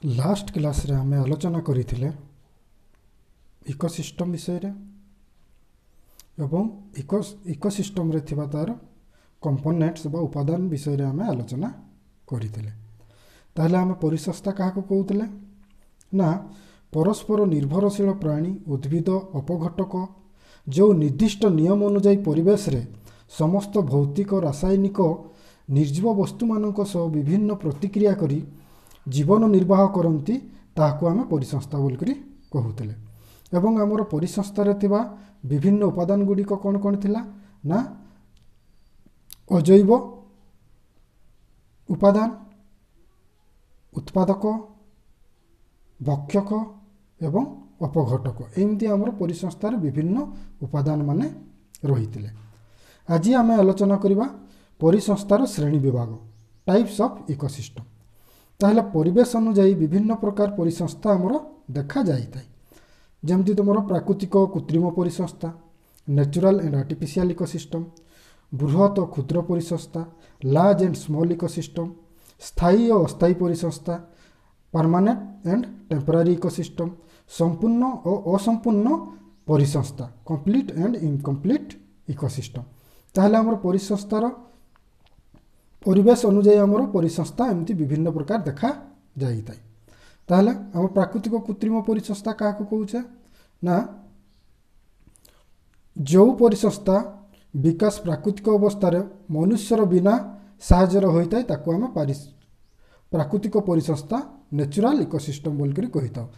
Last class रे आमे आलोचना करिथिले इकोसिस्टम विषय रे एवं इकोसिस्टम रे थिबा तार कंपोनेंट्स बा उपादान विषय रे आमे आलोचना करिथिले। ताहले आमे परिसंस्था काहाको कहउथिले ना परस्पर निर्भरशील प्राणी उद्भिद अपघटक जो निर्दिष्ट नियम अनुଯାयी परिवेश रे समस्त भौतिक रासायनिक निर्जीव वस्तु मानक सह विभिन्न प्रतिक्रिया करी जीवन निर्वाह करती ताहाको आमे परिसंस्था बोलकरी कहउथिले। एवं आमर परिसंस्था रे थिबा विभिन्न उपादान गुड़िक कौन कौन थिला ना अजैव उपादान उत्पादक भक्षक एवं अपघटक एमती आमर परिसंस्थार विभिन्न उपादान माने रहिथिले। आज आमे आलोचना करिबा परिसंस्थार श्रेणी विभाग टाइप्स ऑफ इकोसिस्टम। ताहले परिवेश अनुଯାयी विभिन्न प्रकार परिसंस्था आमर देखा जाइथाय। जेमती तुमर प्राकृतिक कृत्रिम परिसंस्था नेचुरल एंड आर्टिफिशियल इकोसिस्टम, बृहत और क्षुद्र परिसंस्था लार्ज एंड स्मॉल इकोसिस्टम, स्थायी और अस्थायी परिसंस्था परमानेंट एंड टेम्पररी इकोसिस्टम, संपूर्ण और असंपूर्ण परिसंस्था कंप्लीट एंड इनकम्प्लीट इकोसिस्टम। ताहले आमर परिसंस्थार परिवेश अनुଯାयी आमर परिसंस्था एमती विभिन्न प्रकार देखा जाइथाय। ताहले आम प्राकृतिक कृत्रिम परिसंस्था काहाको कहउछे ना जो परिसंस्था विकास प्राकृतिक अवस्था मनुष्यर बिना साहाय्य होइताय ताको आम प्राकृतिक परिसंस्था नेचुरल इकोसिस्टम बोलकरी कहिताव।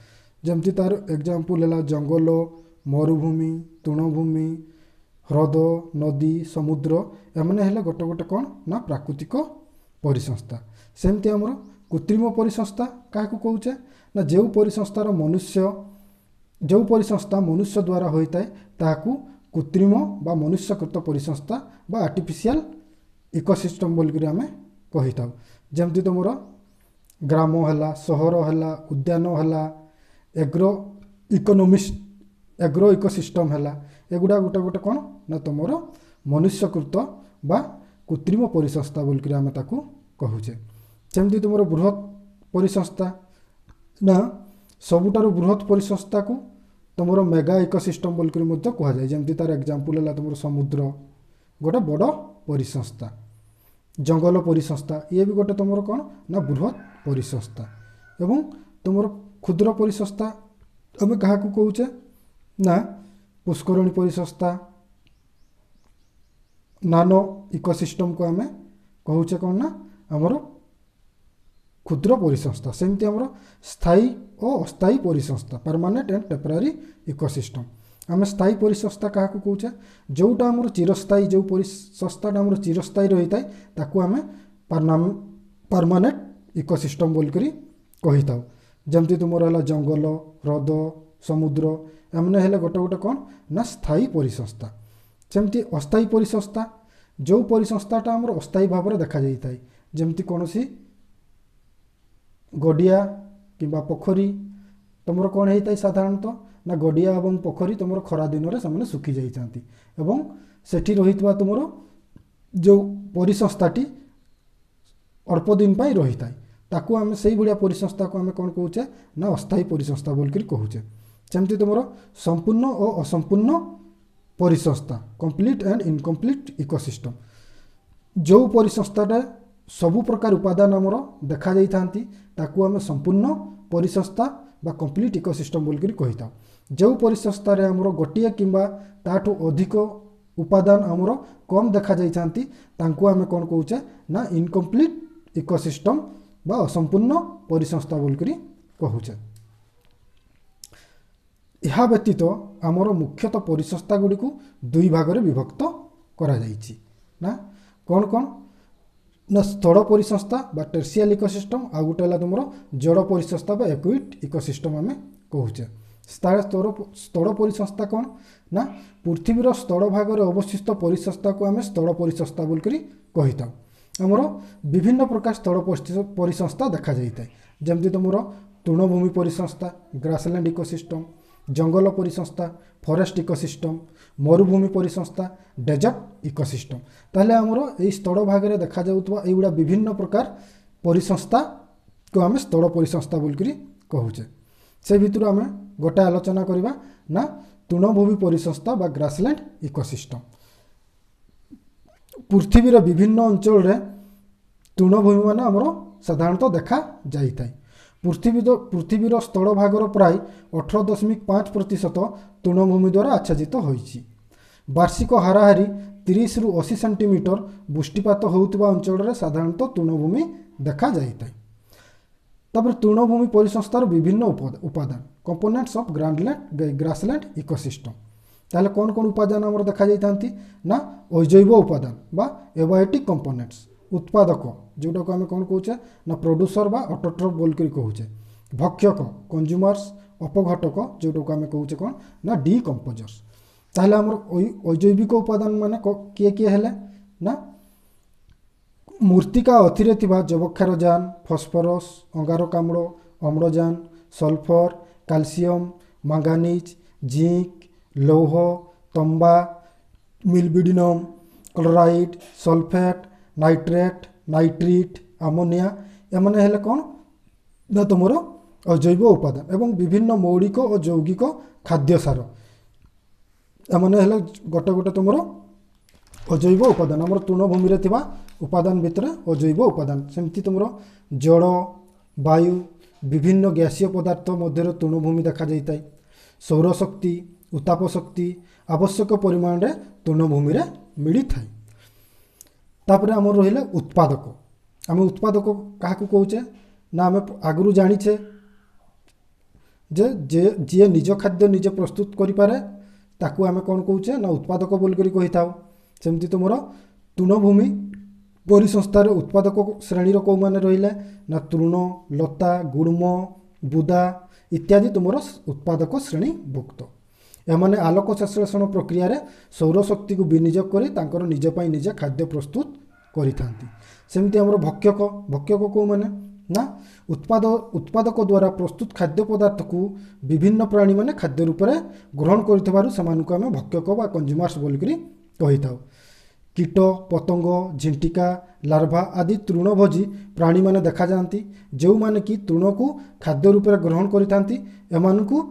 जेमती तार एग्जांपल है जंगल मरुभूमि तृणभूमि ह्रद नदी समुद्र एमने हेले गोटे गोटे कौन ना प्राकृतिक परिसंस्था। सेमती आमर कृत्रिम परिसंस्था काहाको कहउछे ना जो परिसंस्थार मनुष्य द्वारा होइताय ताहाकू कृत्रिम बा मनुष्यकृत परिसंस्था बा आर्टिफिशियल इकोसिस्टम बोलकरी आमे कहिताव। जेमती तुमर ग्राम हला सहर हला उद्यान हला एग्रो इकोसिस्टम हला एगुडा गोटे गोटे कौन ना तुमर मनुष्यकृत बा कृत्रिम परिसंस्था बोलकरी आमे ताकू कहूचे। सेमती तुमर बृहत परिसंस्था ना सबुठारु बृहत परिसंस्था को तुमर मेगा इकोसिस्टम बोलकरी मध्य कहा जाय। जेमती तार एग्जांपल है तुमर समुद्र गोटे बड़ परिसंस्था, जंगल परिसंस्था ये भी गोटे तुमर कौन ना बृहत परिसंस्था। एवं तुमर क्षुद्र परिसंस्था आम क्या कहूचे ना पुष्करणी परिसंस्था नानो इकोसिस्टम को आम कहूचे कौन ना आमर क्षुद्र परिसंस्था। सेमती आमर स्थायी और अस्थायी परिसंस्था परमानेंट एंड टेम्पररी इकोसिस्टम। आम स्थायी परिसंस्था क्या कहूचे जोटा आमर चिरस्थायी जो परिसंस्थाटा आमर चिरस्थायी रही थाए ताकू आम परमानेंट इकोसिस्टम बोलकरी कहिताव। जेमती तुमर है जंगल ह्रद समुद्र एमने हेले गोटे गोटे कौन ना स्थायी परिसंस्था। सेमती अस्थायी परिसंस्था जो परिसंस्थाटा आमर अस्थायी भाव में देखा जाई थाए। जेमती कोनोसी गडिया किंबा पोखरी तुमर कौन होता है साधारणतः ना गडिया और पोखरी तुम खरा दिन में से सुखी जाती एवं सेठी रही तुमर जो परिसंस्थाटी अल्प दिन पर रही थाए ताकू आम से भाया परिसंस्था को आम कौन कहूचे ना अस्थायी परिसंस्था बोलकर कहूचे। सेमती तुमर संपूर्ण और असंपूर्ण परिसंस्था कंप्लीट एंड इनकम्प्लीट इकोसिस्टम जो परिसंस्थाटा सबु प्रकार उपादान आमर देखा जाई थांती ताकू आम संपूर्ण परिसंस्था बा कंप्लीट इकोसिस्टम बोलकर कहिता। जो परिसंस्था रे आमर गोटिए किंबा ताठू अधिक उपादान आमर कम देखा जाई थांती तांकू आम कौन कहूचे ना इनकम्प्लीट इकोसिस्टम बा असंपूर्ण परिसंस्था बोलकर कहूचे। यह व्यतीत आमर मुख्यतः परिसंस्था गुड़ी को दुई भाग में विभक्त करा जाइछि ना कौन कौन ना स्थल परिसंस्था बा टर्शियल इकोसिस्टम आ गोटे है तुम जड़ परिसंस्था बा एक्विट इकोसिस्टम आम कहूचे। स्थल परिसंस्था कौन ना पृथ्वीर स्थल भाग में अवस्थित परिसंस्था को आम स्थल परिसंस्था बोलकर कही आमर विभिन्न प्रकार स्थल परिसंस्था देखा जाए। जमती तुम तृणभूमि परिसंस्था ग्रासलैंड इकोसिस्टम, जंगल परिसंस्था फॉरेस्ट इकोसिस्टम, मरुभूमि परिसंस्था डेजर्ट इकोसिस्टम। ताहले आमर ए स्थल भाग में देखा जाउतबा एगुडा विभिन्न प्रकार परिसंस्था को आम स्थल परिसंस्था बोलिकी कहूचे से भितर आम गोटे आलोचना करवा ना तृणभूमि परिसंस्था बा ग्रासलैंड इकोसिस्टम। पृथ्वीर विभिन्न अंचल तृणभूमि मान आमर साधारणतः देखा जाए। पृथ्वीर स्थल भागर प्राय 18.5% तृणभूमि द्वारा आच्छादित होइछि। वार्षिक हाराहारी 30 रु 80 सेंटीमीटर वृष्टिपात होउतिबा अंचल साधारणतः तृणभूमि देखा जाए। तापर तृणभूमि परिसंस्थार विभिन्न उपादान कंपोनेंट्स ऑफ ग्रासलैंड इकोसिस्टम। ताहले कौन कौन उपादान आमर देखा जाइथांती ना अजैव उपादान बा एबायोटिक कंपोनेंट्स उत्पादक जोटा को आम कौन कहूचे ना प्रोड्यूसर बा ऑटोट्रॉफ बोलकर कहूचे। भक्षक कंज्यूमर्स अपघटक जोटा को आम कहूचे कौन ना डिकम्पोजर्स। ताहले आमर अजैविक उपादान माने किए किए हेले ना मूर्तिका अथिरे थिबा जबक्षारजान फस्फरस अंगारकाम्ल अम्लजान सल्फर कैल्शियम मांगानीज जिंक लौह तंबा मिलबिडिनम क्लोराइड सल्फेट नाइट्रेट नाइट्रिट अमोनिया एमाने हेले कौन ना तुमर अजैव उपादान एवं विभिन्न मौलिक और यौगिक खाद्य सार एमाने हेले गोटे गोटे तुमर अजैव उपादान आमर तृणभूमि रे थिबा उपादान भितर अजैव उपादान सेमती तुमर जल वायु विभिन्न गैसीय पदार्थ मध्य तृणभूमि देखा जाए। सौरशक्ति उत्ताप शक्ति आवश्यक परिमाण रे तृणभूमि रे मिली थाए। तापर आमर रहिले उत्पादक आम उत्पादक क्या कहूचे ना आम आगु जानीचे जे जी निज खाद्य निजे प्रस्तुत करें ताकू आम कौन कहूचे ना उत्पादक बोलिक कही था। सेमती तुमर तृणभूमि परिसंस्थार उत्पादक श्रेणीर कौ माने रहिले ना तृण लता गुड़म बुदा इत्यादि तुमर उत्पादक श्रेणी भुक्त। एमाने आलोक संश्लेषण प्रक्रिया रे सौरशक्ति को विनियोग करी तांकर निज पई निजे खाद्य प्रस्तुत करिथांती। सेमती हमर भक्षक भक्षक को माने ना उत्पादक द्वारा प्रस्तुत खाद्य पदार्थ को विभिन्न प्राणी माने खाद्य रूप में ग्रहण करिथबारु समानकु आमे भक्षक बा कंज्यूमर्स बोलिकरी कही थाउ। कीट पतंग झिंटिका लार्भा आदि तृणभोजी प्राणी माने देखा जाती जो माने कि तृण को खाद्य रूप में ग्रहण करिथांती एमानकु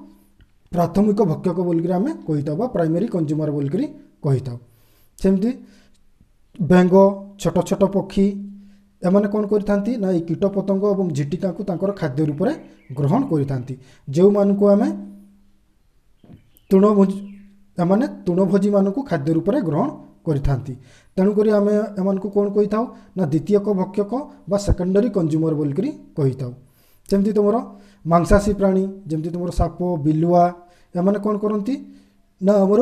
प्राथमिक भक्षक बोलिक आम कही था प्राइमरी कंज्यूमर बोलिक कही था। सेमती बेंग छोट छोट पक्षी एमाने कौन करिथांती ना कीट पतंग और झिटिका को तांकर खाद्य रूप में ग्रहण करिथांती जो मानकु आमे तृणभोजी एमाने तृणभोजी मानकु खाद्य रूप में ग्रहण करिथांती। तेणुकरी आम एमानकु कौन कही था ना द्वितीयक भक्षक बा सेकेंडरी कंज्यूमर बोलिक कही था। सेमती तुमर मांसाशी प्राणी जमती तुमर साप बिलुआ एमाने कौन करती ना आमर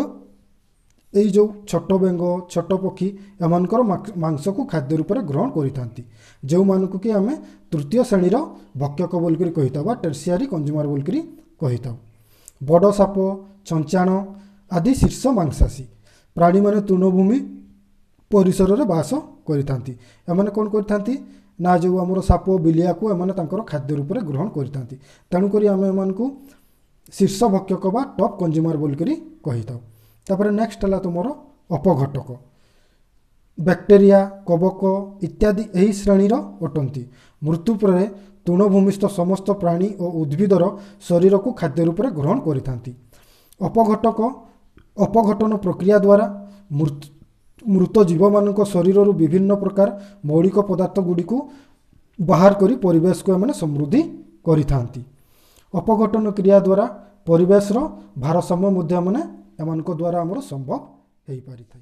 यही जो छोट बेंग छोट पक्षी एमानकर मांस को खाद्य रूप में ग्रहण करिथांती जो मानकु कि आम तृतीय श्रेणीर भक्षक बोलिक कही था टर्सियरी कंज्यूमर बोलिक कही था। बड़ साप चंचाण आदि शीर्ष मांसाशी प्राणी माने तृणभूमि परिसर रे बास करिथांती एमाने कौन करिथांती ना जो आमर साप बिलिया को एमाने तांकर खाद्य रूप में ग्रहण करिथांती। तेणुकरी आम एमानकु शीर्ष भक्षक बा टॉप कंज्यूमर बोलिक कही था। तापर नेक्स्ट है तुमर अपघटक बैक्टेरिया कवक इत्यादि यही श्रेणीर अटंती। मृत्यु पर तृणभूमिस्थ समस्त प्राणी और उद्भिदर शरीर को खाद्य रूप में ग्रहण करिथांती। अपघटक अपघटन प्रक्रिया द्वारा मृत जीव मान शरीर विभिन्न प्रकार मौलिक पदार्थ गुड़ी को बाहर करी परिवेश को एमाने समृद्धि करिथांती। अपघटन क्रिया द्वारा परिवेश भारसाम्य मध्य माने एमानक द्वारा आमर संभव हो पारि थाए।